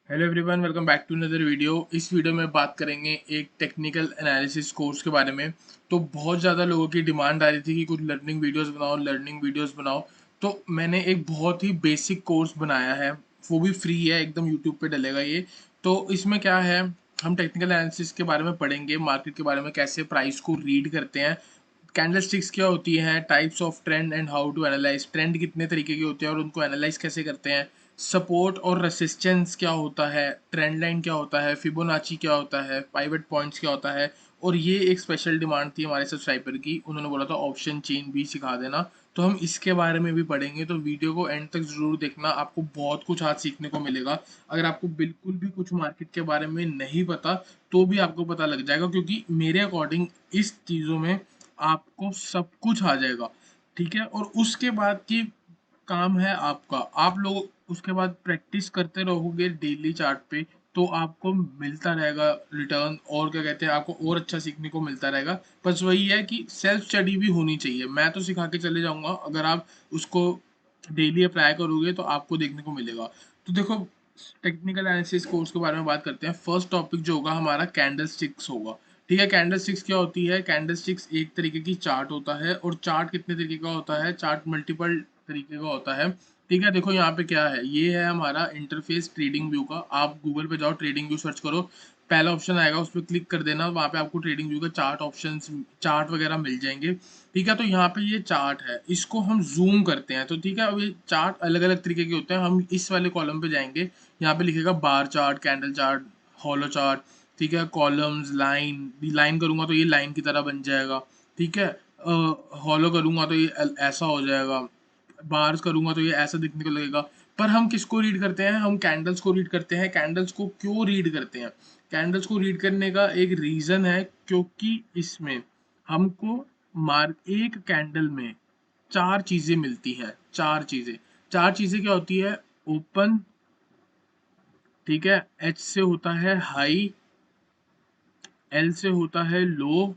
Hello everyone, welcome back to another video. इस video में बात करेंगे एक टेक्निकल एनालिसिस कोर्स के बारे में। तो बहुत ज़्यादा लोगों की डिमांड आ रही थी कि कुछ लर्निंग वीडियोस बनाओ। तो मैंने एक बहुत ही बेसिक कोर्स बनाया है, वो भी फ्री है, एकदम यूट्यूब पे डलेगा ये। तो इसमें क्या है, हम टेक्निकल एनालिसिस के बारे में पढ़ेंगे, मार्केट के बारे में, कैसे प्राइस को रीड करते हैं, कैंडलस्टिक्स क्या होती हैं, types of trend and how to analyse, trend कितने तरीके के होते हैं और उनको एनालाइज कैसे करते हैं, सपोर्ट और रेसिस्टेंस क्या होता है, ट्रेंड लाइन क्या होता है, फिबोनाची क्या होता है, पाइवट पॉइंट्स क्या होता है। और ये एक स्पेशल डिमांड थी हमारे सब्सक्राइबर की, उन्होंने बोला था ऑप्शन चेन भी सिखा देना। तो हम इसके बारे में भी पढ़ेंगे, तो वीडियो को एंड तक जरूर देखना, आपको बहुत कुछ आज सीखने को मिलेगा। अगर आपको बिल्कुल भी कुछ मार्केट के बारे में नहीं पता तो भी आपको पता लग जाएगा, क्योंकि मेरे अकॉर्डिंग इस चीज़ों में आपको सब कुछ आ जाएगा। ठीक है, और उसके बाद की काम है आपका, आप लोग उसके बाद प्रैक्टिस करते रहोगे डेली चार्ट पे, तो आपको मिलता रहेगा रिटर्न, और क्या कहते हैं, आपको और अच्छा सीखने को मिलता रहेगा। बस वही है कि सेल्फ स्टडी भी होनी चाहिए, मैं तो सिखा के चले जाऊंगा, अगर आप उसको डेली अप्लाई करोगे तो आपको देखने को मिलेगा। तो देखो, टेक्निकल एनालिसिस कोर्स के बारे में बात करते हैं। फर्स्ट टॉपिक जो होगा हमारा कैंडल स्टिक्स होगा। ठीक है, कैंडल स्टिक्स क्या होती है? कैंडल स्टिक्स एक तरीके की चार्ट होता है, और चार्ट कितने तरीके का होता है? चार्ट मल्टीपल तरीके का होता है। ठीक है, देखो यहाँ पे क्या है, ये है हमारा इंटरफेस ट्रेडिंग व्यू का। आप गूगल पे जाओ, ट्रेडिंग व्यू सर्च करो, पहला ऑप्शन आएगा, उस पर क्लिक कर देना, वहाँ पे आपको ट्रेडिंग व्यू का चार्ट ऑप्शन, चार्ट वगैरह मिल जाएंगे। ठीक है, तो यहाँ पे ये चार्ट है, इसको हम जूम करते हैं। तो ठीक है, अब ये चार्ट अलग अलग तरीके के होते हैं, हम इस वाले कॉलम पे जाएंगे, यहाँ पे लिखेगा bar chart, candle chart, hollow chart. ठीक है, कॉलम्स, लाइन, लाइन करूंगा तो ये लाइन की तरह बन जाएगा। ठीक है, हॉलो करूंगा तो ये ऐसा हो जाएगा, बार्स करूंगा तो ये ऐसा दिखने को लगेगा। पर हम किसको रीड करते हैं? हम कैंडल्स को रीड करते हैं। कैंडल्स को क्यों रीड करते हैं? कैंडल्स को रीड करने का एक रीजन है, क्योंकि इसमें हमको मार्क एक कैंडल में चार चीजें मिलती हैं। चार चीजें क्या होती है? ओपन, ठीक है, एच से होता है हाई, एल से होता है लो,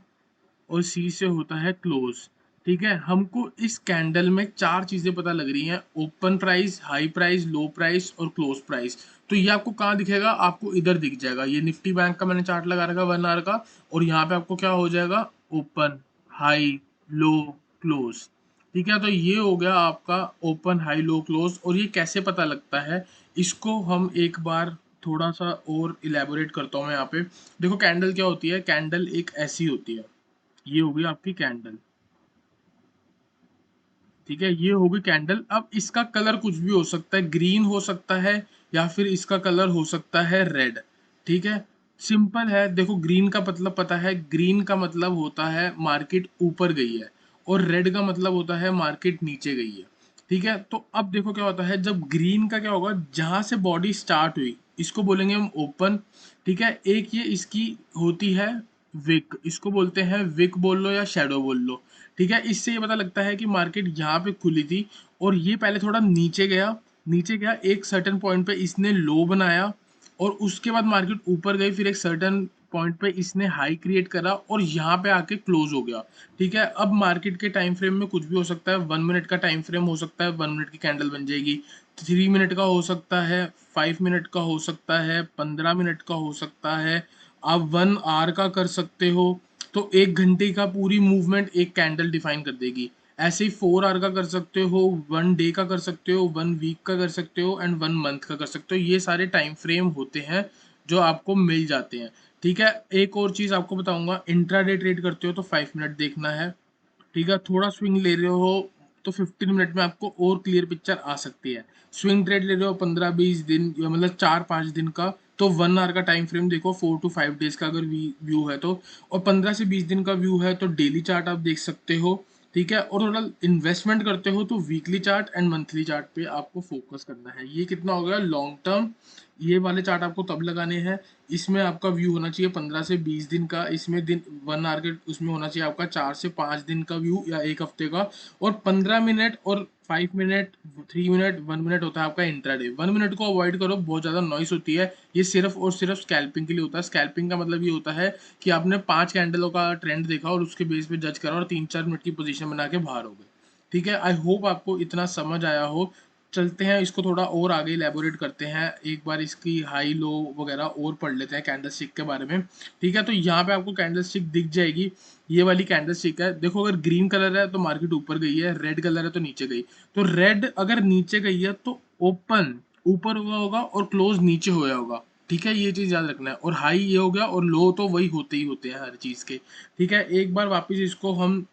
और सी से होता है क्लोज। ठीक है, हमको इस कैंडल में चार चीजें पता लग रही हैं: ओपन प्राइस, हाई प्राइस, लो प्राइस और क्लोज प्राइस। तो ये आपको कहाँ दिखेगा? आपको इधर दिख जाएगा, ये निफ्टी बैंक का मैंने चार्ट लगा रखा 1 आवर का, और यहाँ पे आपको क्या हो जाएगा? ओपन, हाई, लो, क्लोज। ठीक है, तो ये हो गया आपका ओपन, हाई, लो, क्लोज। और ये कैसे पता लगता है, इसको हम एक बार थोड़ा सा और इलेबोरेट करता हूँ मैं यहाँ पे। देखो, कैंडल क्या होती है? कैंडल एक ऐसी होती है, ये हो गई आपकी कैंडल। ठीक है, ये हो गई कैंडल। अब इसका कलर कुछ भी हो सकता है, ग्रीन हो सकता है, या फिर इसका कलर हो सकता है रेड। ठीक है, सिंपल है। देखो, ग्रीन का मतलब पता है, ग्रीन का मतलब होता है मार्केट ऊपर गई है, और रेड का मतलब होता है मार्केट नीचे गई है। ठीक है, तो अब देखो क्या होता है, जब ग्रीन का क्या होगा, जहां से बॉडी स्टार्ट हुई इसको बोलेंगे हम ओपन। ठीक है, एक ये इसकी होती है विक, इसको बोलते हैं विक बोल लो या शेडो बोल लो। ठीक है, इससे ये पता लगता है कि मार्केट यहाँ पे खुली थी, और ये पहले थोड़ा नीचे गया, एक सर्टेन पॉइंट पे इसने लो बनाया, और उसके बाद मार्केट ऊपर गई, फिर एक सर्टेन पॉइंट पे इसने हाई क्रिएट करा, और यहाँ पे आके क्लोज हो गया। ठीक है, अब मार्केट के टाइम फ्रेम में कुछ भी हो सकता है। 1 मिनट का टाइम फ्रेम हो सकता है, 1 मिनट की कैंडल बन जाएगी। 3 मिनट का हो सकता है, 5 मिनट का हो सकता है, 15 मिनट का हो सकता है, आप 1 आवर का कर सकते हो। तो 1 घंटे का पूरी मूवमेंट एक कैंडल डिफाइन कर देगी। ऐसे ही 4 आवर का कर सकते हो, 1 डे का कर सकते हो, 1 वीक का कर सकते हो, एंड 1 मंथ का कर सकते हो। ये सारे टाइम फ्रेम होते हैं जो आपको मिल जाते हैं। ठीक है, एक और चीज आपको बताऊंगा, इंट्राडे ट्रेड करते हो तो 5 मिनट देखना है। ठीक है, थोड़ा स्विंग ले रहे हो तो 15 मिनट में आपको और क्लियर पिक्चर आ सकती है। स्विंग ट्रेड ले रहे हो 15-20 दिन, या मतलब 4-5 दिन का, तो 1 आवर का टाइम फ्रेम देखो, 4 to 5 डेज का अगर व्यू है तो, और 15 से 20 दिन का व्यू है तो डेली चार्ट आप देख सकते हो। ठीक है, और थोड़ा इन्वेस्टमेंट करते हो तो weekly chart and monthly chart पे आपको फोकस करना है। ये कितना हो गया लॉन्ग टर्म, ये वाले चार्ट आपको तब लगाने हैं, इसमें आपका व्यू होना चाहिए 15 से 20 दिन का, इसमें दिन 1 आवर के उसमें होना चाहिए आपका 4 से 5 दिन का व्यू या एक हफ्ते का। और 15 मिनट और 5 मिनट, 3 मिनट, 1 मिनट होता है आपका इंट्राडे। 1 मिनट को अवॉइड करो, बहुत ज़्यादा नॉइस होती है, ये सिर्फ और सिर्फ स्कैल्पिंग के लिए होता है। स्कैल्पिंग का मतलब ये होता है कि आपने 5 कैंडलों का ट्रेंड देखा और उसके बेस पे जज करा और 3-4 मिनट की पोजीशन बना के बाहर हो गए। ठीक है, आई होप आपको इतना समझ आया हो। चलते हैं, इसको थोड़ा और आगे इलेबोरेट करते हैं, एक बार इसकी हाई लो वगैरह और पढ़ लेते हैं कैंडल स्टिक के बारे में। ठीक है, तो यहाँ पे आपको कैंडल स्टिक दिख जाएगी, ये वाली कैंडल स्टिक है। देखो अगर ग्रीन कलर है तो मार्केट ऊपर गई है, रेड कलर है तो नीचे गई। तो रेड अगर नीचे गई है तो ओपन ऊपर हुआ होगा और क्लोज नीचे हुआ होगा। ठीक है, ये चीज याद रखना है। और हाई ये हो गया और लो तो वही होते ही होते हैं हर चीज के। ठीक है, एक बार वापस इसको हम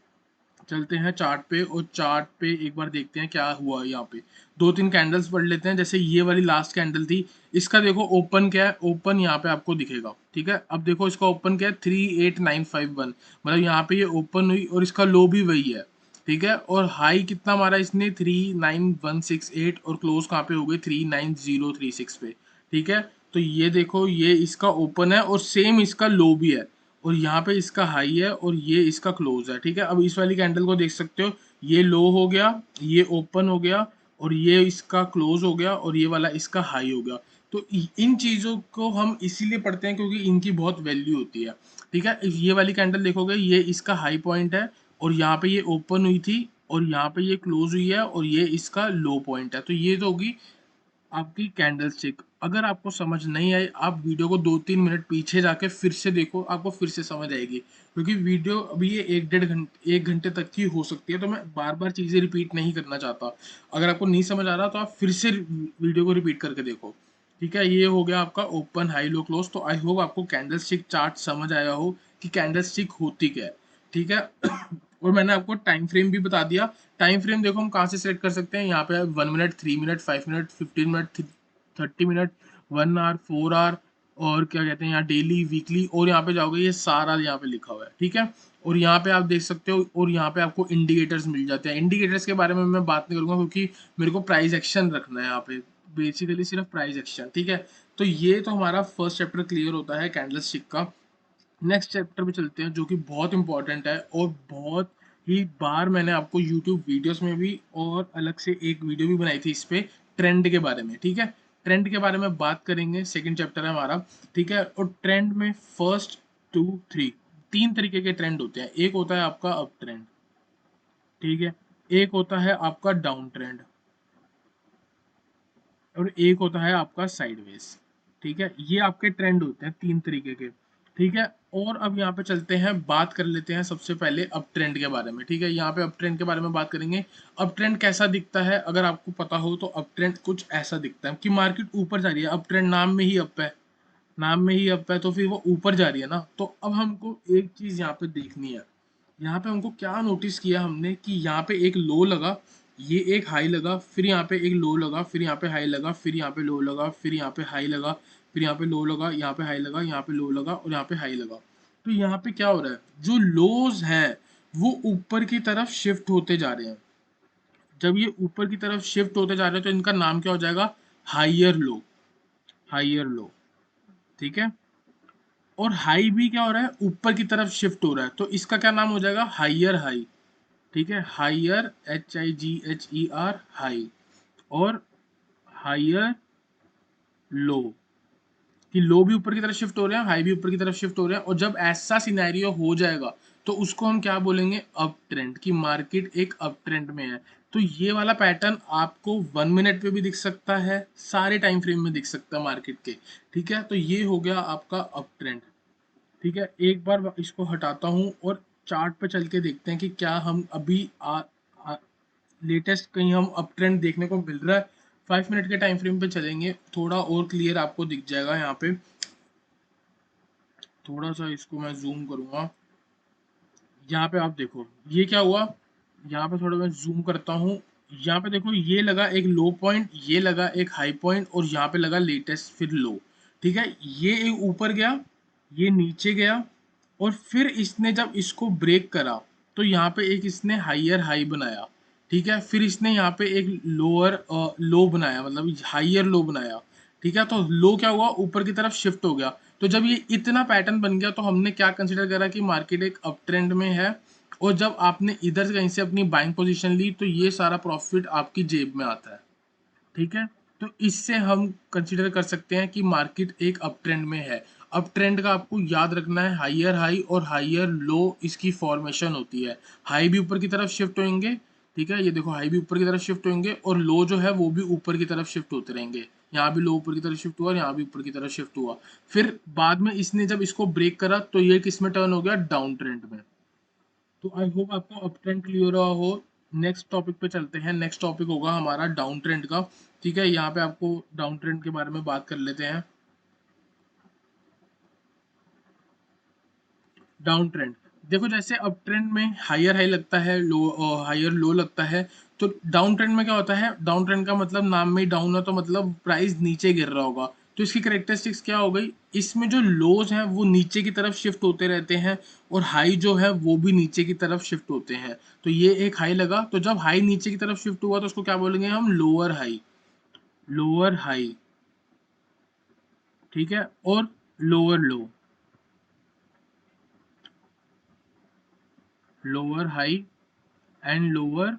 चलते हैं चार्ट पे, और चार्ट पे एक बार देखते हैं क्या हुआ यहाँ पे। दो तीन कैंडल्स पढ़ लेते हैं, जैसे ये वाली लास्ट कैंडल थी, इसका देखो ओपन क्या है, ओपन यहाँ पे आपको दिखेगा। ठीक है, अब देखो इसका ओपन क्या है, 38951, मतलब यहाँ पे ये ओपन हुई और इसका लो भी वही है। ठीक है, और हाई कितना मारा इसने, 39168, और क्लोज कहाँ पे हो गई, 39036 पे। ठीक है, तो ये देखो ये इसका ओपन है और सेम इसका लो भी है, और यहाँ पे इसका हाई है और ये इसका क्लोज है। ठीक है, अब इस वाली कैंडल को देख सकते हो, ये लो हो गया, ये ओपन हो गया, और ये इसका क्लोज हो गया, और ये वाला इसका हाई हो गया। तो इन चीजों को हम इसीलिए पढ़ते हैं क्योंकि इनकी बहुत वैल्यू होती है। ठीक है, ये वाली कैंडल देखोगे, ये इसका हाई पॉइंट है, और यहाँ पे ये ओपन हुई थी, और यहाँ पे ये क्लोज हुई है, और ये इसका लो पॉइंट है। तो ये तो होगी आपकी कैंडल स्टिक। अगर आपको समझ नहीं आई, आप वीडियो को 2-3 मिनट पीछे जाके फिर से देखो, आपको फिर से समझ आएगी, क्योंकि वीडियो अभी ये 1-1.5 घंटे तक की हो सकती है, तो मैं बार बार चीज़ें रिपीट नहीं करना चाहता। अगर आपको नहीं समझ आ रहा तो आप फिर से वीडियो को रिपीट करके देखो। ठीक है, ये हो गया आपका ओपन हाई लो क्लोज। तो आई होप आपको कैंडल स्टिक चार्ट समझ आया हो कि कैंडल स्टिक होती क्या है। ठीक है, और मैंने आपको टाइम फ्रेम भी बता दिया। टाइम फ्रेम देखो हम कहाँ से सेट कर सकते हैं, यहाँ पे 1 minute, 3 minute, 5 minute, 15 minute, 30 minute, 1 hour, 4 hour, और क्या कहते हैं यहाँ डेली, वीकली, और यहाँ पे जाओगे ये सारा यहाँ पे लिखा हुआ है। ठीक है, और यहाँ पे आप देख सकते हो, और यहाँ पे आपको इंडिकेटर्स मिल जाते हैं। इंडिकेटर्स के बारे में मैं बात नहीं करूंगा क्योंकि मेरे को प्राइस एक्शन रखना है यहाँ पे, बेसिकली सिर्फ प्राइस एक्शन। ठीक है, तो ये तो हमारा फर्स्ट चैप्टर क्लियर होता है कैंडल स्टिक का। नेक्स्ट चैप्टर पे चलते हैं जो कि बहुत इंपॉर्टेंट है, और बहुत ही बार मैंने आपको यूट्यूब वीडियोस में भी और अलग से एक वीडियो भी बनाई थी इस पे, ट्रेंड के बारे में। ठीक है, ट्रेंड के बारे में बात करेंगे, सेकंड चैप्टर है हमारा। ठीक है, और ट्रेंड में फर्स्ट, टू, थ्री, तीन तरीके के ट्रेंड होते हैं। एक होता है आपका अप ट्रेंड, ठीक है, एक होता है आपका डाउन ट्रेंड, और एक होता है आपका साइडवेज। ठीक है, ये आपके ट्रेंड होते हैं तीन तरीके के। ठीक है, और अब यहाँ पे चलते हैं, बात कर लेते हैं सबसे पहले अप ट्रेंड के बारे में। ठीक है, यहाँ पे अप ट्रेंड के बारे में बात करेंगे। अप ट्रेंड कैसा दिखता है, अगर आपको पता हो तो अप ट्रेंड कुछ ऐसा दिखता है कि मार्केट ऊपर जा रही है, अप ट्रेंड नाम में ही अप है, नाम में ही अप है, तो फिर वो ऊपर जा रही है ना। तो अब हमको एक चीज यहाँ पे देखनी है, यहाँ पे हमको क्या नोटिस किया हमने कि यहाँ पे एक लो लगा, ये एक हाई लगा, फिर यहाँ पे एक लो लगा, फिर यहाँ पे हाई लगा, फिर यहाँ पे लो लगा, फिर यहाँ पे हाई लगा, फिर यहाँ पे लो लगा, यहाँ पे हाई लगा, यहाँ पे लो लगा, और यहाँ पे हाई लगा। तो यहाँ पे क्या हो रहा है, जो लोज हैं वो ऊपर की तरफ शिफ्ट होते जा रहे हैं। जब ये ऊपर की तरफ शिफ्ट होते जा रहे हैं तो इनका नाम क्या हो जाएगा, हाइयर लो, हाइयर लो। ठीक है, और हाई भी क्या हो रहा है, ऊपर की तरफ शिफ्ट हो रहा है, तो इसका क्या नाम हो जाएगा, हाइयर हाई। ठीक है, हाइयर, HIGHER, हाई, और हाइयर लो, कि लो भी ऊपर की तरफ शिफ्ट हो रहे हैं, हाई भी ऊपर की तरफ शिफ्ट हो रहे हैं। और जब ऐसा सिनेरियो हो जाएगा तो उसको हम क्या बोलेंगे, अप ट्रेंड, की मार्केट एक अप ट्रेंड में है। तो ये वाला पैटर्न आपको 1 मिनट पे भी दिख सकता है, सारे टाइम फ्रेम में दिख सकता है मार्केट के। ठीक है, तो ये हो गया आपका अप ट्रेंड। ठीक है, एक बार इसको हटाता हूँ और चार्ट पे चल के देखते हैं कि क्या हम अभी लेटेस्ट कहीं हम अप ट्रेंड देखने को मिल रहा है। 5 मिनट के टाइम फ्रेम पे चलेंगे, थोड़ा और क्लियर आपको दिख जाएगा यहाँ पे। थोड़ा सा इसको मैं जूम करूंगा, यहाँ पे आप देखो ये क्या हुआ, यहाँ पे थोड़ा मैं जूम करता हूँ। यहाँ पे देखो ये लगा एक लो पॉइंट, ये लगा एक हाई पॉइंट, और यहाँ पे लगा लेटेस्ट फिर लो। ठीक है, ये एक ऊपर गया, ये नीचे गया, और फिर इसने जब इसको ब्रेक करा तो यहाँ पे एक इसने हाइयर हाई बनाया। ठीक है, फिर इसने यहाँ पे एक लोअर लो बनाया, मतलब हाइयर लो बनाया। ठीक है, तो लो क्या हुआ, ऊपर की तरफ शिफ्ट हो गया। तो जब ये इतना पैटर्न बन गया तो हमने क्या कंसिडर करा कि मार्केट एक अप ट्रेंड में है, और जब आपने इधर से कहीं से अपनी बाइंग पोजीशन ली तो ये सारा प्रॉफिट आपकी जेब में आता है। ठीक है, तो इससे हम कंसिडर कर सकते हैं कि मार्केट एक अप ट्रेंड में है। अप ट्रेंड का आपको याद रखना है, हाइयर हाई और हाइयर लो इसकी फॉर्मेशन होती है। हाई भी ऊपर की तरफ शिफ्ट होंगे, ठीक है, ये देखो हाई भी ऊपर की तरफ शिफ्ट होंगे और लो जो है वो भी ऊपर की तरफ शिफ्ट होते रहेंगे। यहाँ भी लो ऊपर की तरफ शिफ्ट हुआ और यहाँ भी ऊपर की तरफ शिफ्ट हुआ। फिर बाद में इसने जब इसको ब्रेक करा तो ये किस में टर्न हो गया, डाउन ट्रेंड में। तो आई होप आपको अप ट्रेंड क्लियर हुआ हो। नेक्स्ट टॉपिक पे चलते हैं। नेक्स्ट टॉपिक होगा हमारा डाउन ट्रेंड का। ठीक है, यहाँ पे आपको डाउन ट्रेंड के बारे में बात कर लेते हैं। डाउन ट्रेंड, देखो जैसे अप ट्रेंड में हायर हाई लगता है, लो हायर लो लगता है। तो डाउन ट्रेंड में क्या होता है, डाउन ट्रेंड का मतलब नाम में ही डाउन है, तो मतलब प्राइस नीचे गिर रहा होगा। तो इसकी करेक्टरिस्टिक्स क्या हो गई, इसमें जो लोज हैं वो नीचे की तरफ शिफ्ट होते रहते हैं और हाई जो है वो भी नीचे की तरफ शिफ्ट होते हैं। तो ये एक हाई लगा, तो जब हाई नीचे की तरफ शिफ्ट हुआ तो उसको क्या बोलेंगे हम, लोअर हाई। लोअर हाई, ठीक है, और lower low. Lower high and lower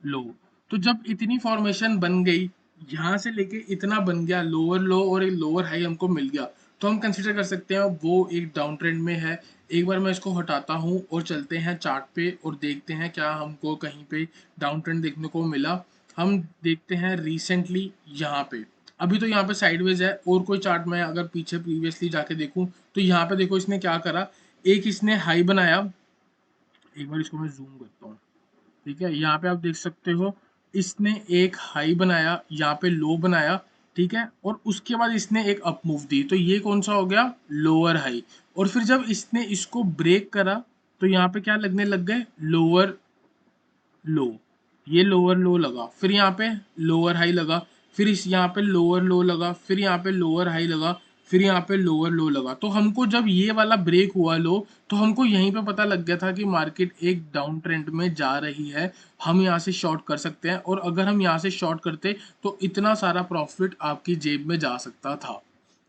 लो। तो जब इतनी फॉर्मेशन बन गई, यहाँ से लेके इतना बन गया, लोअर लो और एक लोअर हाई हमको मिल गया, तो हम कंसिडर कर सकते हैं वो एक डाउन ट्रेंड में है। एक बार मैं इसको हटाता हूँ और चलते हैं चार्ट पे और देखते हैं क्या हमको कहीं पे डाउन ट्रेंड देखने को मिला। हम देखते हैं रिसेंटली यहाँ पे, अभी तो यहाँ पे साइडवेज है, और कोई चार्ट में अगर पीछे प्रीवियसली जाके देखूँ तो यहाँ पे देखो इसने क्या करा, एक इसने हाई बनाया। एक बार इसको मैं जूम करता हूँ। ठीक है, यहाँ पे आप देख सकते हो इसने एक हाई बनाया, यहाँ पे लो बनाया। ठीक है, और उसके बाद इसने एक अप मूव दी, तो ये कौन सा हो गया, लोअर हाई। और फिर जब इसने इसको ब्रेक करा तो यहाँ पे क्या लगने लग गए, लोअर लो। ये लोअर लो लगा, फिर यहाँ पे लोअर हाई लगा, फिर इस यहाँ पे लोअर लो लगा, फिर यहाँ पे लोअर हाई लगा, फिर यहाँ पे लोअर लो लगा। तो हमको जब ये वाला ब्रेक हुआ लो, तो हमको यहीं पे पता लग गया था कि मार्केट एक डाउन ट्रेंड में जा रही है। हम यहाँ से शॉर्ट कर सकते हैं, और अगर हम यहाँ से शॉर्ट करते तो इतना सारा प्रॉफिट आपकी जेब में जा सकता था।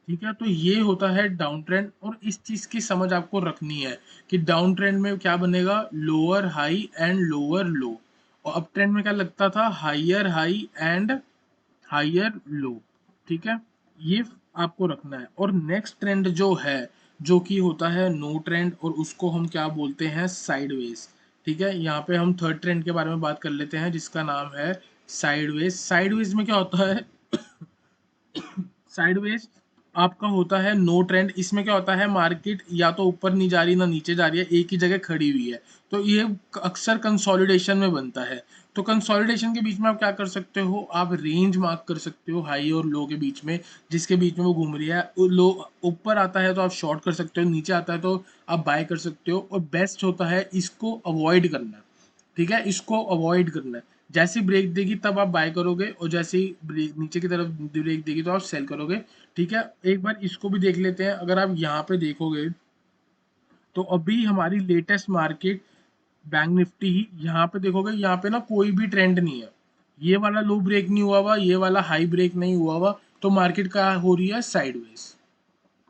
ठीक है, तो ये होता है डाउन ट्रेंड, और इस चीज की समझ आपको रखनी है कि डाउन ट्रेंड में क्या बनेगा, लोअर हाई एंड लोअर लो। और अप ट्रेंड में क्या लगता था, हाइयर हाई एंड हाइयर लो। ठीक है, ये आपको रखना है। और नेक्स्ट ट्रेंड जो है, जो कि होता है नो ट्रेंड, और उसको हम क्या बोलते हैं, साइडवेज। ठीक है, यहाँ पे हम थर्ड ट्रेंड के बारे में बात कर लेते हैं जिसका नाम है साइडवेज। साइडवेज में क्या होता है, साइडवेज आपका होता है नो ट्रेंड। इसमें क्या होता है, मार्केट या तो ऊपर नहीं जा रही ना नीचे जा रही है, एक ही जगह खड़ी हुई है। तो ये अक्सर कंसोलिडेशन में बनता है। तो कंसोलिडेशन के बीच में आप क्या कर सकते हो, आप रेंज मार्क कर सकते हो हाई और लो के बीच में, जिसके बीच में वो घूम रही है। लो ऊपर आता है तो आप शॉर्ट कर सकते हो, नीचे आता है तो आप बाय कर सकते हो। और बेस्ट होता है इसको अवॉइड करना। ठीक है, इसको अवॉइड करना है। जैसी ब्रेक देगी तब आप बाय करोगे, और जैसे ही ब्रेक नीचे की तरफ ब्रेक देगी तो आप सेल करोगे। ठीक है, एक बार इसको भी देख लेते हैं। अगर आप यहाँ पे देखोगे तो अभी हमारी लेटेस्ट मार्केट बैंक निफ्टी ही, यहाँ पे देखोगे, यहाँ पे ना कोई भी ट्रेंड नहीं है। ये वाला लो ब्रेक नहीं हुआ हुआ, ये वाला हाई ब्रेक नहीं हुआ हुआ, तो मार्केट का हो रही है साइडवेज।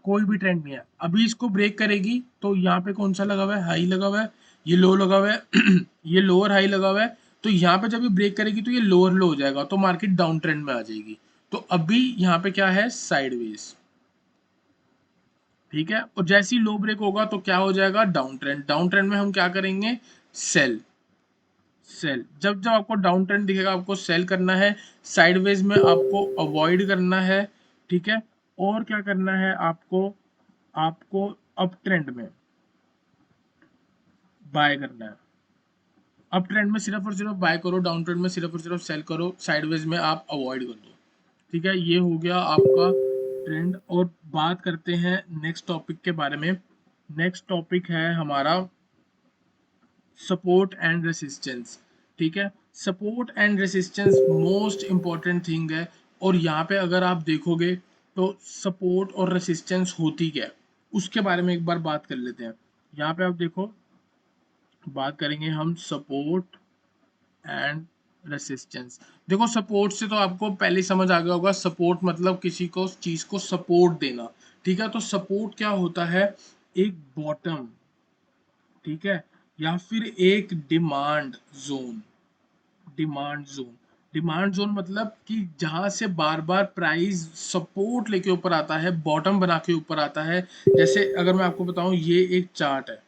कोई भी ट्रेंड नहीं है। अभी इसको ब्रेक करेगी तो यहाँ पे कौन सा लगा हुआ है, हाई लगा हुआ है, ये लो लगा हुआ है ये लोअर हाई लगा हुआ है। तो यहाँ पे जब ये ब्रेक करेगी तो ये लोअर लो हो जाएगा, तो मार्केट डाउन ट्रेंड में आ जाएगी। तो अभी यहाँ पे क्या है, साइडवेज। ठीक है, और जैसे ही लो ब्रेक होगा तो क्या हो जाएगा, डाउन ट्रेंड। डाउन ट्रेंड में हम क्या करेंगे, सेल। सेल, जब जब आपको डाउन ट्रेंड दिखेगा आपको सेल करना है, साइडवेज में आपको अवॉइड करना है। ठीक है, और क्या करना है आपको, आपको अप ट्रेंड में बाय करना है। अप ट्रेंड में सिर्फ और सिर्फ बाय करो, डाउन ट्रेंड में सिर्फ और सिर्फ सेल करो, साइडवेज में आप अवॉइड कर दो। ठीक है, ये हो गया आपका ट्रेंड। और बात करते हैं नेक्स्ट टॉपिक के बारे में। नेक्स्ट टॉपिक है हमारा सपोर्ट एंड रेसिस्टेंस। ठीक है, support and resistance most important thing है। और यहाँ पे अगर आप देखोगे तो सपोर्ट और रेसिस्टेंस होती क्या है, उसके बारे में एक बार बात कर लेते हैं। यहाँ पे आप देखो, बात करेंगे हम सपोर्ट एंड रेसिस्टेंस। देखो सपोर्ट से तो आपको पहले ही समझ आ गया होगा, सपोर्ट मतलब किसी को चीज को सपोर्ट देना। ठीक है, तो सपोर्ट क्या होता है, एक बॉटम, ठीक है, या फिर एक demand zone. Demand zone, demand zone मतलब कि जहां से बार बार प्राइस सपोर्ट लेके ऊपर आता है, बॉटम बना के ऊपर आता है। जैसे अगर मैं आपको बताऊं, ये एक चार्ट है।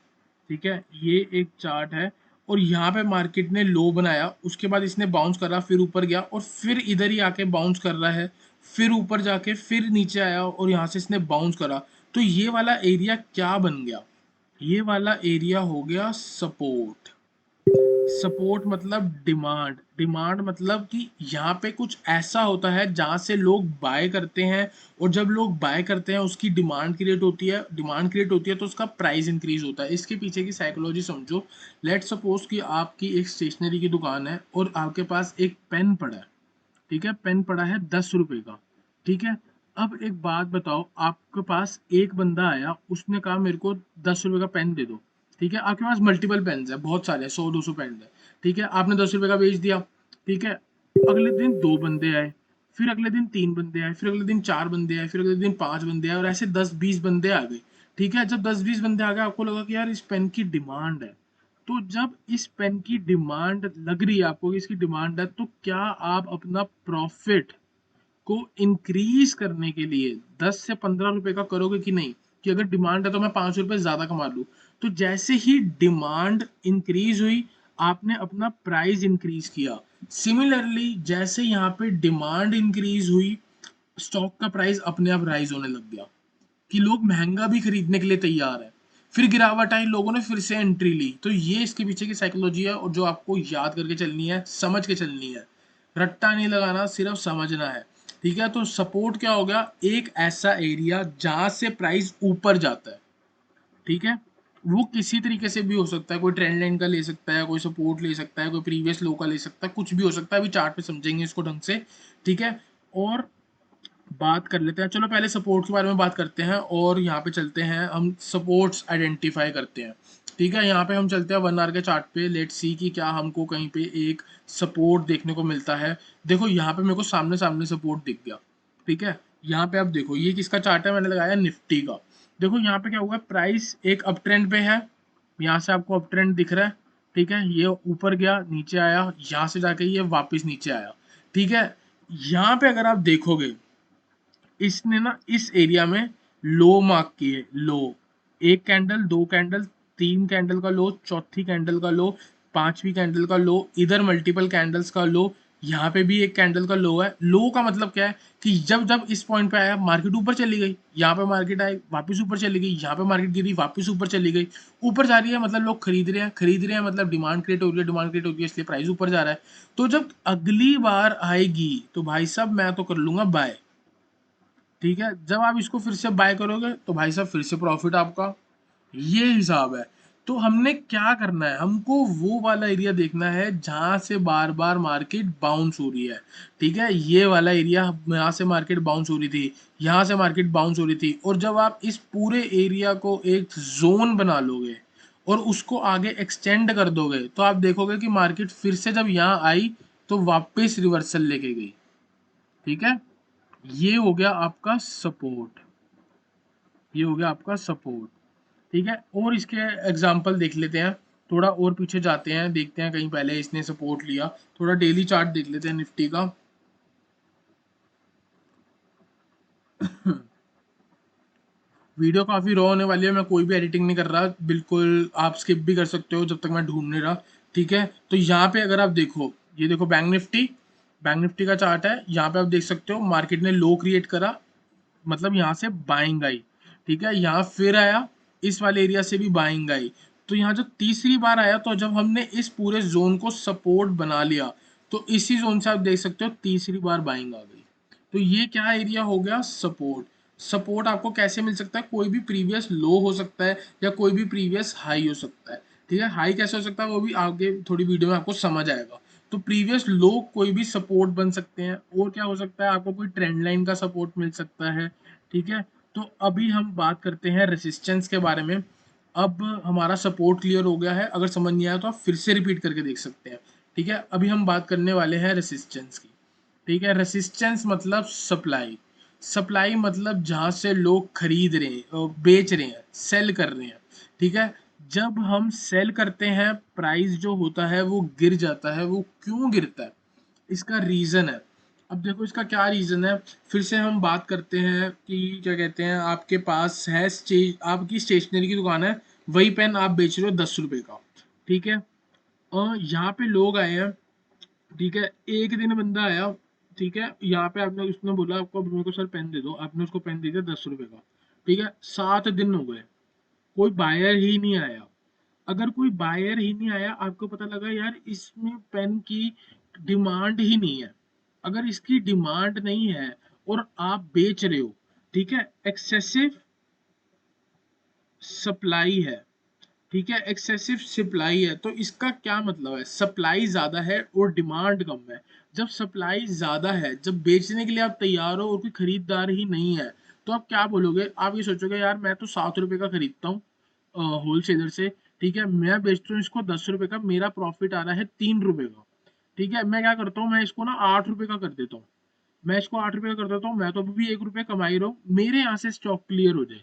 ठीक है, ये एक चार्ट है, और यहाँ पे मार्केट ने लो बनाया, उसके बाद इसने बाउंस करा, फिर ऊपर गया और फिर इधर ही आके बाउंस कर रहा है, फिर ऊपर जाके फिर नीचे आया और यहाँ से इसने बाउंस करा। तो ये वाला एरिया क्या बन गया? ये वाला एरिया हो गया सपोर्ट। सपोर्ट मतलब डिमांड, डिमांड मतलब कि यहाँ पे कुछ ऐसा होता है जहाँ से लोग बाय करते हैं, और जब लोग बाय करते हैं उसकी डिमांड क्रिएट होती है, डिमांड क्रिएट होती है तो उसका प्राइस इंक्रीज होता है। इसके पीछे की साइकोलॉजी समझो। लेट सपोज कि आपकी एक स्टेशनरी की दुकान है और आपके पास एक पेन पड़ा है, ठीक है, पेन पड़ा है 10 रुपए का, ठीक है। अब एक बात बताओ, आपके पास एक बंदा आया, उसने कहा मेरे को 10 रुपए का पेन दे दो, ठीक है। आपके पास मल्टीपल पेन है, बहुत सारे 100-200 पेन है, ठीक है। आपने 10 रुपए का बेच दिया, ठीक है। अगले दिन दो बंदे आए, फिर अगले दिन तीन बंदे आए, फिर अगले दिन चार बंदे आए, फिर अगले दिन पांच बंदे आए, और ऐसे 10-20 बंदे आ गए, ठीक है। जब 10-20 बंदे आ गए, आपको लगा कि यार इस पेन की डिमांड है। तो जब इस पेन की डिमांड लग रही है आपको कि इसकी डिमांड है, तो क्या आप अपना प्रॉफिट को इंक्रीज करने के लिए 10 से 15 रुपए का करोगे कि नहीं? कि अगर डिमांड है तो मैं 5 रुपए ज्यादा कमा लूं। तो जैसे ही डिमांड इंक्रीज हुई, आपने अपना प्राइस इंक्रीज किया। सिमिलरली जैसे यहाँ पे डिमांड इंक्रीज हुई, स्टॉक का प्राइस अपने आप राइज होने लग गया कि लोग महंगा भी खरीदने के लिए तैयार है। फिर गिरावट आई, लोगों ने फिर से एंट्री ली। तो ये इसके पीछे की साइकोलॉजी है, और जो आपको याद करके चलनी है, समझ के चलनी है। रट्टा नहीं लगाना, सिर्फ समझना है, ठीक है। तो सपोर्ट क्या हो गया? एक ऐसा एरिया जहां से प्राइस ऊपर जाता है, ठीक है। वो किसी तरीके से भी हो सकता है, कोई ट्रेंड लाइन का ले सकता है, कोई सपोर्ट ले सकता है, कोई प्रीवियस लो का ले सकता है, कुछ भी हो सकता है। अभी चार्ट पे समझेंगे इसको ढंग से, ठीक है। और बात कर लेते हैं, चलो पहले सपोर्ट के बारे में बात करते हैं, और यहाँ पे चलते हैं, हम सपोर्ट्स आइडेंटिफाई करते हैं, ठीक है। यहाँ पे हम चलते हैं 1 आवर के चार्ट पे, लेट्स सी कि क्या हमको कहीं पे एक सपोर्ट देखने को मिलता है। देखो यहाँ पे मेरे को सामने सामने सपोर्ट दिख गया, ठीक है। यहाँ पे आप देखो, ये किसका चार्ट है? मैंने लगाया निफ्टी का। देखो यहाँ पे क्या हुआ, प्राइस एक अप ट्रेंड पे है, यहाँ से आपको अप ट्रेंड दिख रहा है, ठीक है। ये ऊपर गया, नीचे आया, यहाँ से जाके ये वापस नीचे आया, ठीक है। यहाँ पे अगर आप देखोगे, इसने ना इस एरिया में लो मार्क किए, लो, एक कैंडल, दो कैंडल, तीन कैंडल का लो, चौथी कैंडल का लो, पांचवी कैंडल का लो, इधर मल्टीपल कैंडल्स का लो, यहाँ पे भी एक कैंडल का लो है। लो का मतलब क्या है कि जब जब इस पॉइंट पे आया, मार्केट ऊपर चली गई, यहाँ पे मार्केट आई वापस ऊपर चली गई, यहाँ पे मार्केट गिरी वापस ऊपर चली गई। ऊपर जा रही है मतलब लोग खरीद रहे हैं, खरीद रहे हैं मतलब डिमांड क्रिएट हो रही है, डिमांड क्रिएट हो रही है, इसलिए प्राइस ऊपर जा रहा है। तो जब अगली बार आएगी तो भाई साहब मैं तो कर लूंगा बाय, ठीक है। जब आप इसको फिर से बाय करोगे तो भाई साहब फिर से प्रॉफिट आपका, ये हिसाब है। तो हमने क्या करना है, हमको वो वाला एरिया देखना है जहां से बार बार मार्केट बाउंस हो रही है, ठीक है। ये वाला एरिया, यहाँ से मार्केट बाउंस हो रही थी, यहाँ से मार्केट बाउंस हो रही थी, और जब आप इस पूरे एरिया को एक जोन बना लोगे और उसको आगे एक्सटेंड कर दोगे, तो आप देखोगे कि मार्केट फिर से जब यहाँ आई तो वापस रिवर्सल लेके गई, ठीक है। ये हो गया आपका सपोर्ट, ये हो गया आपका सपोर्ट, ठीक है। और इसके एग्जांपल देख लेते हैं, थोड़ा और पीछे जाते हैं, देखते हैं कहीं पहले इसने सपोर्ट लिया। थोड़ा डेली चार्ट देख लेते हैं निफ्टी का। वीडियो काफ़ी रॉ होने वाली है, मैं कोई भी एडिटिंग नहीं कर रहा, बिल्कुल आप स्किप भी कर सकते हो जब तक मैं ढूंढ नहीं रहा, ठीक है। तो यहाँ पे अगर आप देखो, ये देखो बैंक निफ्टी का चार्ट है, यहाँ पे आप देख सकते हो मार्केट ने लो क्रिएट करा, मतलब यहाँ से बाइंग आई, ठीक है। यहाँ फिर आया, इस वाले एरिया से भी बाइंग आई। तो यहाँ जो तीसरी बार आया, तो जब हमने इस पूरे जोन को सपोर्ट बना लिया, तो इसी जोन से आप देख सकते हो तीसरी बार बाइंग आ गई। तो ये क्या एरिया हो गया? सपोर्ट। सपोर्ट आपको कैसे मिल सकता है? कोई भी प्रीवियस लो हो सकता है या कोई भी प्रीवियस हाई हो सकता है, ठीक है। हाई कैसे हो सकता है वो भी आगे थोड़ी वीडियो में आपको समझ आएगा। तो प्रीवियस लो कोई भी सपोर्ट बन सकते हैं, और क्या हो सकता है, आपको कोई ट्रेंड लाइन का सपोर्ट मिल सकता है, ठीक है। तो अभी हम बात करते हैं रेसिस्टेंस के बारे में। अब हमारा सपोर्ट क्लियर हो गया है, अगर समझ नहीं आया तो आप फिर से रिपीट करके देख सकते हैं, ठीक है। अभी हम बात करने वाले हैं रेसिस्टेंस की, ठीक है। रेसिस्टेंस मतलब सप्लाई, सप्लाई मतलब जहां से लोग खरीद रहे हैं, बेच रहे हैं, सेल कर रहे हैं, ठीक है। जब हम सेल करते हैं, प्राइस जो होता है वो गिर जाता है। वो क्यों गिरता है? इसका रीजन है। अब देखो इसका क्या रीजन है, फिर से हम बात करते हैं कि क्या कहते हैं, आपके पास है आपकी स्टेशनरी की दुकान है, वही पेन आप बेच रहे हो 10 रुपए का, ठीक है। यहाँ पे लोग आए हैं, ठीक है, एक दिन बंदा आया, ठीक है, यहाँ पे आपने उसने बोला आपको मेरे को सर पेन दे दो, आपने उसको पेन दे दिया 10 रुपए का, ठीक है, 7 दिन हो गए, कोई बायर ही नहीं आया। अगर कोई बायर ही नहीं आया, आपको पता लगा यार इसमें पेन की डिमांड ही नहीं है। अगर इसकी डिमांड नहीं है और आप बेच रहे हो, ठीक है, एक्सेसिव सप्लाई है, ठीक है, एक्सेसिव सप्लाई है, तो इसका क्या मतलब है, सप्लाई ज्यादा है और डिमांड कम है। जब सप्लाई ज्यादा है, जब बेचने के लिए आप तैयार हो और कोई खरीदार ही नहीं है, तो आप क्या बोलोगे, आप ये सोचोगे यार मैं तो 7 रुपए का खरीदता हूँ होलसेलर से, ठीक है, मैं बेचता हूँ इसको 10 रुपए का, मेरा प्रॉफिट आ रहा है 3 रुपए का, ठीक है, मैं क्या करता हूँ, मैं इसको ना 8 रुपए का कर देता हूँ, मैं इसको 8 रुपए का कर देता हूँ, मैं तो अभी भी 1 रुपए कमा ही रहा हूँ, मेरे यहाँ से स्टॉक क्लियर हो जाए,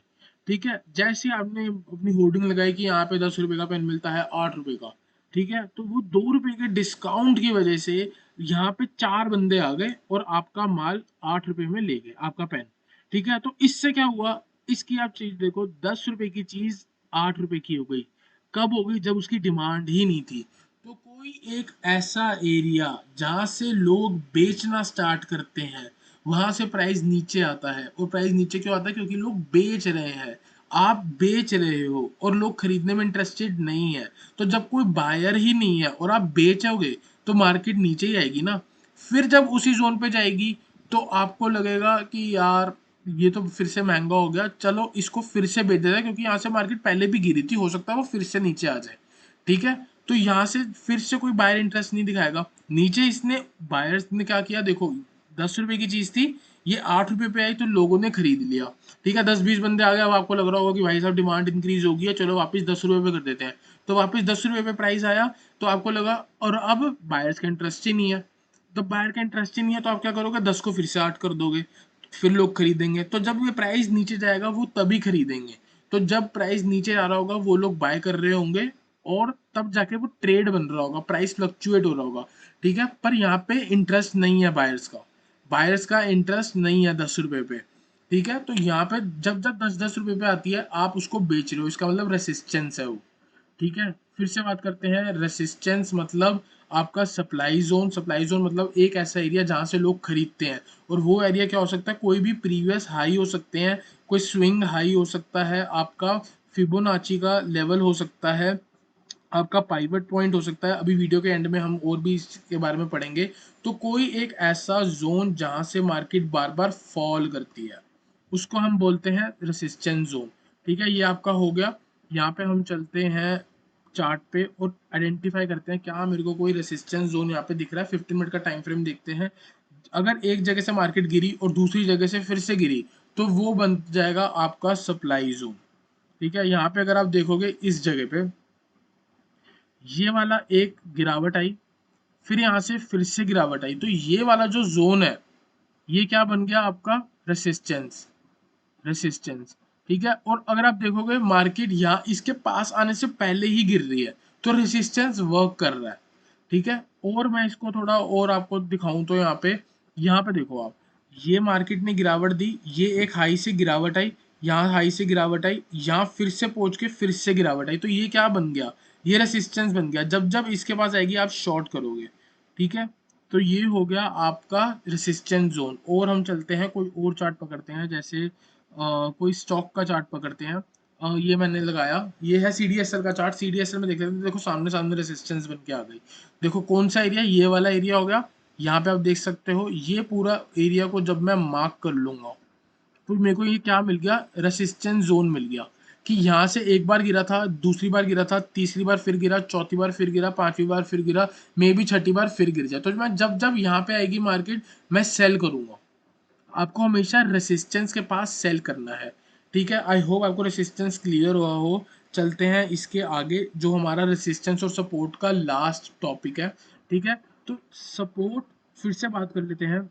ठीक है, जैसे ही आपने अपनी होर्डिंग लगाई कि यहाँ पे 10 रुपए का पेन मिलता है 8 रुपए का, ठीक है, तो वो 2 रुपए के डिस्काउंट की वजह से यहाँ पे 4 बंदे आ गए और आपका माल 8 रुपए में ले गए, आपका पेन, ठीक है, तो इससे क्या हुआ, इसकी आप चीज देखो, 10 रुपए की चीज 8 रुपए की हो गई, कब हो गई, जब उसकी डिमांड ही नहीं थी। तो कोई एक ऐसा एरिया जहां से लोग बेचना स्टार्ट करते हैं, वहां से प्राइस नीचे आता है, और प्राइस नीचे क्यों आता है, क्योंकि लोग बेच रहे हैं, आप बेच रहे हो और लोग खरीदने में इंटरेस्टेड नहीं है, तो जब कोई बायर ही नहीं है और आप बेचोगे तो मार्केट नीचे ही आएगी ना। फिर जब उसी जोन पे जाएगी तो आपको लगेगा कि यार ये तो फिर से महंगा हो गया, चलो इसको फिर से बेच देता है, क्योंकि यहाँ से मार्केट पहले भी गिरी थी, हो सकता है वो फिर से नीचे आ जाए, ठीक है, तो यहाँ से फिर से कोई बायर इंटरेस्ट नहीं दिखाएगा। नीचे इसने बायर्स ने क्या किया, देखो 10 रुपए की चीज थी, ये 8 रुपए पे आई तो लोगों ने खरीद लिया, ठीक है, 10-20 बंदे आ गए, अब आपको लग रहा होगा कि भाई साहब डिमांड इंक्रीज हो गई है, चलो वापस 10 रुपए पे कर देते हैं, तो वापस 10 रुपए पे प्राइस आया, तो आपको लगा, और अब बायर्स का इंटरेस्ट ही नहीं है, तो बायर का इंटरेस्ट ही नहीं है, तो आप क्या करोगे, 10 को फिर से 8 कर दोगे, फिर लोग खरीदेंगे, तो जब ये प्राइस नीचे जाएगा वो तभी खरीदेंगे, तो जब प्राइस नीचे आ रहा होगा वो लोग बाय कर रहे होंगे, और तब जाके वो ट्रेड बन रहा होगा, प्राइस फ्लक्चुएट हो रहा होगा, ठीक है, पर यहाँ पे इंटरेस्ट नहीं है बायर्स का, बायर्स का इंटरेस्ट नहीं है 10 रुपए पे, ठीक है, तो यहाँ पे जब जब 10-10 रुपए पे आती है आप उसको बेच रहे हो, इसका मतलब रेसिस्टेंस है वो, ठीक है, फिर से बात करते हैं, रेसिस्टेंस मतलब आपका सप्लाई जोन, सप्लाई जोन मतलब एक ऐसा एरिया जहां से लोग खरीदते हैं, और वो एरिया क्या हो सकता है, कोई भी प्रीवियस हाई हो सकते हैं, कोई स्विंग हाई हो सकता है, आपका फिबोनाची का लेवल हो सकता है, आपका पाइवट पॉइंट हो सकता है, अभी वीडियो के एंड में हम और भी इसके बारे में पढ़ेंगे, तो कोई एक ऐसा जोन जहां से मार्केट बार बार फॉल करती है, उसको हम बोलते हैं रेसिस्टेंस जोन, ठीक है, ये आपका हो गया। यहाँ पे हम चलते हैं चार्ट पे और आइडेंटिफाई करते हैं क्या मेरे को कोई रेसिस्टेंस जोन यहाँ पे दिख रहा है, 15 मिनट का टाइम फ्रेम देखते हैं, अगर एक जगह से मार्केट गिरी और दूसरी जगह से फिर से गिरी, तो वो बन जाएगा आपका सप्लाई जोन, ठीक है, यहाँ पे अगर आप देखोगे इस जगह पे ये वाला एक गिरावट आई, फिर यहाँ से फिर से गिरावट आई, तो ये वाला जो जोन है ये क्या बन गया आपका, रेसिस्टेंस, रेसिस्टेंस, ठीक है, और अगर आप देखोगे मार्केट यहाँ इसके पास आने से पहले ही गिर रही है, तो रेसिस्टेंस वर्क कर रहा है, ठीक है, और मैं इसको थोड़ा और आपको दिखाऊं तो यहाँ पे देखो आप, ये मार्केट ने गिरावट दी, ये एक हाई से गिरावट आई, यहाँ हाई से गिरावट आई, यहाँ फिर से पहुंच के फिर से गिरावट आई, तो ये क्या बन गया, ये रेसिस्टेंस बन गया, जब जब इसके पास आएगी आप शॉर्ट करोगे, ठीक है, तो ये हो गया आपका रेसिस्टेंस जोन। और हम चलते हैं कोई और चार्ट पकड़ते हैं, जैसे कोई स्टॉक का चार्ट पकड़ते हैं, ये मैंने लगाया, ये है सीडीएसएल का चार्ट, सीडीएसएल में देख लेते हैं, देखो सामने सामने रेसिस्टेंस बन के आ गई, देखो कौन सा एरिया, ये वाला एरिया हो गया, यहाँ पे आप देख सकते हो ये पूरा एरिया को जब मैं मार्क कर लूंगा, तो मेरे को ये क्या मिल गया, रेसिस्टेंस जोन मिल गया, कि यहाँ से एक बार गिरा था, दूसरी बार गिरा था, तीसरी बार फिर गिरा, चौथी बार फिर गिरा, पांचवी बार फिर गिरा, मे बी छठी बार फिर गिर जाए, तो मैं जब जब यहाँ पे आएगी मार्केट मैं सेल करूंगा, आपको हमेशा रेसिस्टेंस के पास सेल करना है, ठीक है, आई होप आपको रेसिस्टेंस क्लियर हुआ हो। चलते हैं इसके आगे, जो हमारा रेसिस्टेंस और सपोर्ट का लास्ट टॉपिक है, ठीक है, तो सपोर्ट फिर से बात कर लेते हैं,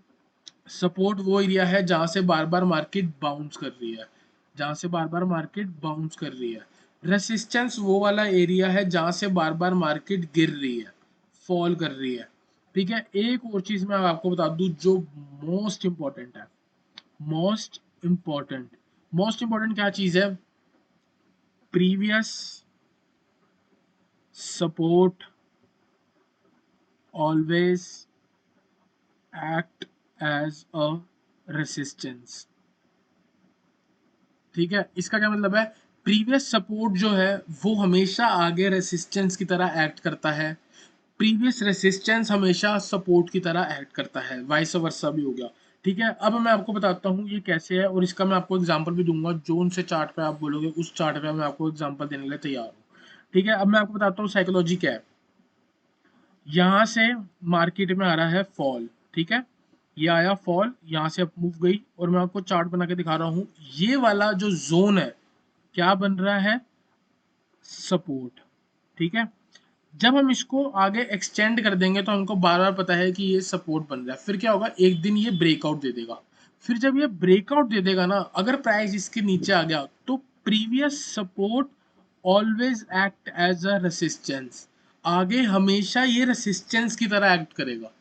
सपोर्ट वो एरिया है जहां से बार बार मार्केट बाउंस कर रही है, जहां से बार बार मार्केट बाउंस कर रही है, रेसिस्टेंस वो वाला एरिया है जहां से बार बार मार्केट गिर रही है, फॉल कर रही है, ठीक है, एक और चीज मैं आपको बता दूं जो मोस्ट इंपॉर्टेंट है, मोस्ट इम्पॉर्टेंट, मोस्ट इम्पॉर्टेंट क्या चीज है, previous support always act as a resistance. ठीक है, इसका क्या मतलब है, प्रीवियस सपोर्ट जो है वो हमेशा आगे रेसिस्टेंस की तरह एक्ट करता है, प्रीवियस रेसिस्टेंस हमेशा सपोर्ट की तरह एक्ट करता है, वाइस वर्सा भी हो गया। ठीक है, अब मैं आपको बताता हूँ ये कैसे है, और इसका मैं आपको एग्जांपल भी दूंगा, जोन से चार्ट पे आप बोलोगे उस चार्ट पे मैं आपको एग्जांपल देने के लिए तैयार हूँ। ठीक है, अब मैं आपको बताता हूँ साइकोलॉजी क्या है। यहाँ से मार्केट में आ रहा है फॉल, ठीक है, ये आया फॉल, यहाँ से अप मूव गई, और मैं आपको चार्ट बना के दिखा रहा हूँ, ये वाला जो जोन है क्या बन रहा है, सपोर्ट। ठीक है, जब हम इसको आगे एक्सटेंड कर देंगे तो हमको बार बार पता है कि ये सपोर्ट बन रहा है, फिर क्या होगा, एक दिन ये ब्रेकआउट दे देगा। फिर जब ये ब्रेकआउट दे देगा ना, अगर प्राइस इसके नीचे आ गया तो previous support always act as a resistance, आगे हमेशा ये रेसिस्टेंस की तरह एक्ट करेगा।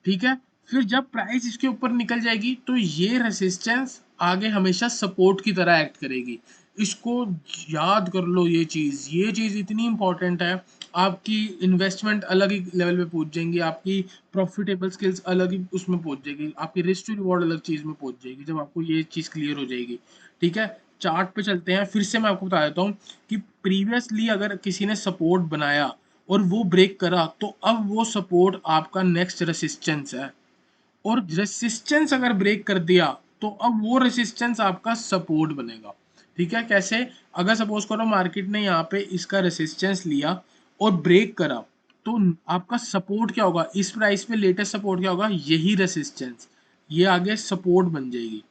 ठीक है, फिर जब प्राइस इसके ऊपर निकल जाएगी तो ये रेसिस्टेंस आगे हमेशा सपोर्ट की तरह एक्ट करेगी। इसको याद कर लो, ये चीज़ इतनी इंपॉर्टेंट है, आपकी इन्वेस्टमेंट अलग ही लेवल पे पहुंच जाएंगी, आपकी प्रॉफिटेबल स्किल्स अलग ही उसमें पहुंच जाएगी, आपकी रिस्क टू रिवॉर्ड अलग चीज़ में पहुंच जाएगी जब आपको ये चीज़ क्लियर हो जाएगी। ठीक है, चार्ट पे चलते हैं, फिर से मैं आपको बता देता हूँ कि प्रीवियसली अगर किसी ने सपोर्ट बनाया और वो ब्रेक करा तो अब वो सपोर्ट आपका नेक्स्ट रेसिस्टेंस है, और रेसिस्टेंस अगर ब्रेक कर दिया तो अब वो रेसिस्टेंस आपका सपोर्ट बनेगा। ठीक है, कैसे, अगर सपोज करो मार्केट ने यहाँ पे इसका रेसिस्टेंस लिया और ब्रेक करा, तो आपका सपोर्ट क्या होगा, इस प्राइस पे लेटेस्ट सपोर्ट क्या होगा, यही रेसिस्टेंस, ये आगे सपोर्ट बन जाएगी।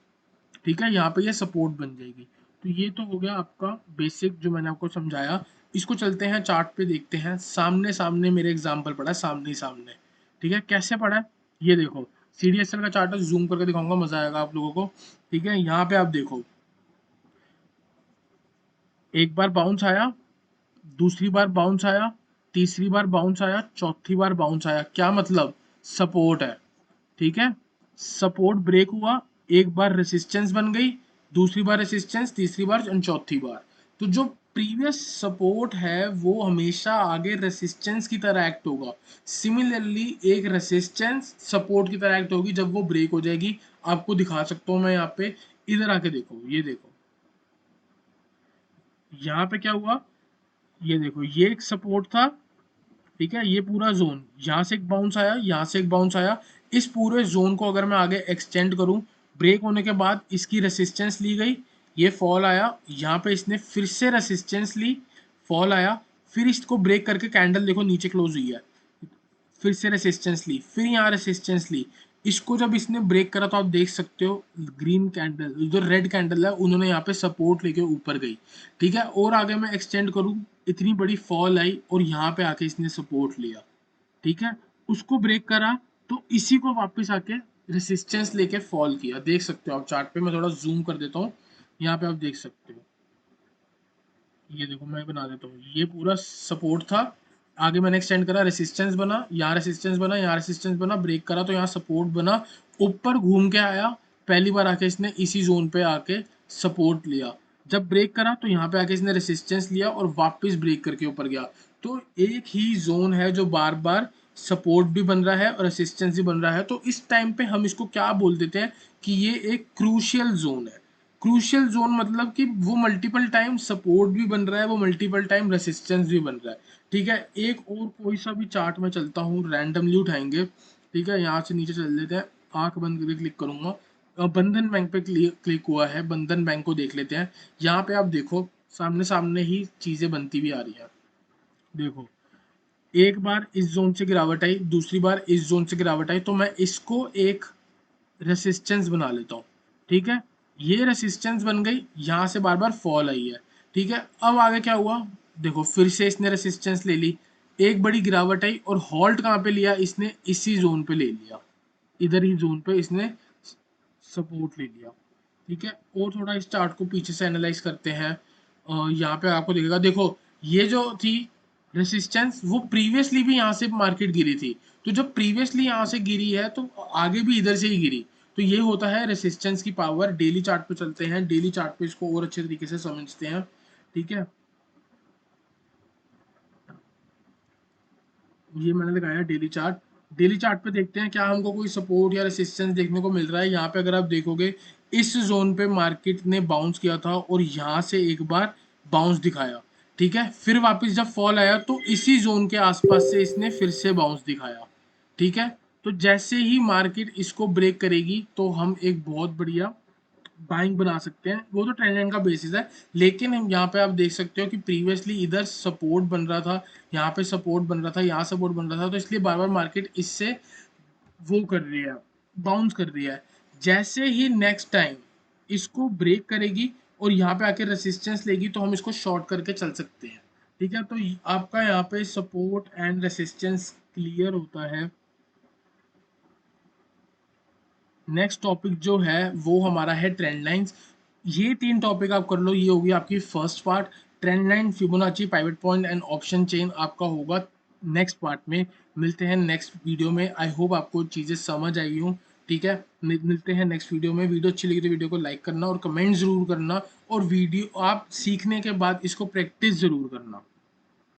ठीक है, यहाँ पे ये सपोर्ट बन जाएगी। तो ये तो हो गया आपका बेसिक जो मैंने आपको समझाया। इसको चलते हैं चार्ट पे देखते हैं, सामने सामने मेरे एग्जाम्पल पड़ा है, सामने ही सामने। ठीक है, कैसे पड़ा है, ये देखो, सीडीएसएल का चार्ट है, जूम करके दिखाऊंगा, मजा आएगा आप लोगों को। ठीक है, यहाँ पे आप देखो, एक बार बाउंस आया, दूसरी बार बाउंस आया, तीसरी बार बाउंस आया, चौथी बार बाउंस आया, क्या मतलब, सपोर्ट है। ठीक है, सपोर्ट ब्रेक हुआ, एक बार रेसिस्टेंस बन गई, दूसरी बार रेसिस्टेंस, तीसरी बार और चौथी बार। तो जो प्रीवियस सपोर्ट है वो हमेशा आगे रेसिस्टेंस की तरह एक्ट होगा, सिमिलरली एक रेसिस्टेंस सपोर्ट की तरह एक्ट होगी जब वो ब्रेक हो जाएगी। आपको दिखा सकता हूँ मैं यहाँ पे, इधर आके देखो, ये देखो, यहाँ पे क्या हुआ, ये देखो, ये एक सपोर्ट था। ठीक है, ये पूरा जोन, यहाँ से एक बाउंस आया, यहाँ से एक बाउंस आया, इस पूरे जोन को अगर मैं आगे एक्सटेंड करूं, ब्रेक होने के बाद इसकी रेसिस्टेंस ली गई, ये फॉल आया, यहाँ पे इसने फिर से रेसिस्टेंस ली, फॉल आया, फिर इसको ब्रेक करके कैंडल देखो नीचे क्लोज हुई है, फिर से रेसिस्टेंस ली, फिर यहाँ रेसिस्टेंस ली, इसको जब इसने ब्रेक करा तो आप देख सकते हो ग्रीन कैंडल, जो रेड कैंडल है उन्होंने यहाँ पे सपोर्ट लेके ऊपर गई। ठीक है, और आगे मैं एक्सटेंड करूँ, इतनी बड़ी फॉल आई और यहाँ पे आके इसने सपोर्ट लिया। ठीक है, उसको ब्रेक करा, तो इसी को वापस आके रेसिस्टेंस लेके फॉल किया, देख सकते हो आप चार्ट पे, मैं थोड़ा जूम कर देता हूँ, यहाँ पे आप देख सकते हो, ये देखो मैं बना देता हूँ, ये पूरा सपोर्ट था, आगे मैंने एक्सटेंड करा, रेसिस्टेंस बना, यहाँ रेसिस्टेंस बना, यहाँ रेसिस्टेंस बना, ब्रेक करा तो यहाँ सपोर्ट बना, ऊपर घूम के आया, पहली बार आके इसने इसी जोन पे आके सपोर्ट लिया, जब ब्रेक करा तो यहाँ पे आके इसने रेसिस्टेंस लिया और वापस ब्रेक करके ऊपर गया। तो एक ही जोन है जो बार बार सपोर्ट भी बन रहा है और रेसिस्टेंस भी बन रहा है, तो इस टाइम पे हम इसको क्या बोल देते हैं कि ये एक क्रूशियल जोन है। क्रूशियल जोन मतलब कि वो मल्टीपल टाइम सपोर्ट भी बन रहा है, वो मल्टीपल टाइम रेसिस्टेंस भी बन रहा है। ठीक है, एक और कोई सा भी चार्ट में चलता हूँ, रैंडमली उठाएंगे। ठीक है, यहाँ से नीचे चल लेते हैं, आंख बंद करके क्लिक करूंगा, बंधन बैंक पे क्लिक हुआ है, बंधन बैंक को देख लेते हैं। यहाँ पे आप देखो, सामने सामने ही चीजें बनती भी आ रही हैं। देखो, एक बार इस जोन से गिरावट आई, दूसरी बार इस जोन से गिरावट आई, तो मैं इसको एक रेसिस्टेंस बना लेता हूँ। ठीक है, ये रेसिस्टेंस बन गई, यहाँ से बार बार फॉल आई है। ठीक है, अब आगे क्या हुआ, देखो फिर से इसने रेसिस्टेंस ले ली, एक बड़ी गिरावट आई और हॉल्ट कहाँ पे लिया इसने, इसी जोन पे ले लिया, इधर ही जोन पे इसने सपोर्ट ले लिया। ठीक है, और थोड़ा इस चार्ट को पीछे से एनालाइज करते हैं, यहाँ पे आपको दिखेगा, देखो ये जो थी रेसिस्टेंस, वो प्रीवियसली भी यहाँ से मार्केट गिरी थी, तो जब प्रीवियसली यहाँ से गिरी है तो आगे भी इधर से ही गिरी, तो ये होता है रेसिस्टेंस की पावर। डेली चार्ट पे चलते हैं, डेली चार्ट पे इसको और अच्छे तरीके से समझते हैं। ठीक है, ये मैंने लगाया डेली चार्ट, डेली चार्ट पे देखते हैं क्या हमको कोई सपोर्ट या रेसिस्टेंस देखने को मिल रहा है। यहाँ पे अगर आप देखोगे इस जोन पे मार्केट ने बाउंस किया था और यहाँ से एक बार बाउंस दिखाया, ठीक है। फिर वापस जब फॉल आया तो इसी जोन के आसपास से इसने फिर से बाउंस दिखाया, ठीक है। तो जैसे ही मार्केट इसको ब्रेक करेगी तो हम एक बहुत बढ़िया बाइंग बना सकते हैं। वो तो ट्रेंड लाइन का बेसिस है, लेकिन हम यहाँ पे आप देख सकते हो कि प्रीवियसली इधर सपोर्ट बन रहा था, यहाँ पे सपोर्ट बन रहा था, यहाँ सपोर्ट बन रहा था, तो इसलिए बार बार मार्केट इससे वो कर रही है, बाउंस कर रही है। जैसे ही नेक्स्ट टाइम इसको ब्रेक करेगी और यहाँ पे आके रेसिस्टेंस लेगी तो हम इसको शॉर्ट करके चल सकते हैं, ठीक है। तो आपका यहाँ पे सपोर्ट एंड रेसिस्टेंस क्लियर होता है। नेक्स्ट टॉपिक जो है वो हमारा है ट्रेंड लाइंस। ये 3 टॉपिक आप कर लो, ये होगी आपकी first part. Trend line, Fibonacci, pivot point and option chain आपका होगा नेक्स्ट पार्ट में। मिलते हैं नेक्स्ट वीडियो में। आई होप आपको चीज़ें समझ आई हों, ठीक है। मिलते हैं नेक्स्ट वीडियो में। वीडियो अच्छी लगी तो वीडियो को लाइक करना और कमेंट ज़रूर करना, और वीडियो आप सीखने के बाद इसको प्रैक्टिस ज़रूर करना।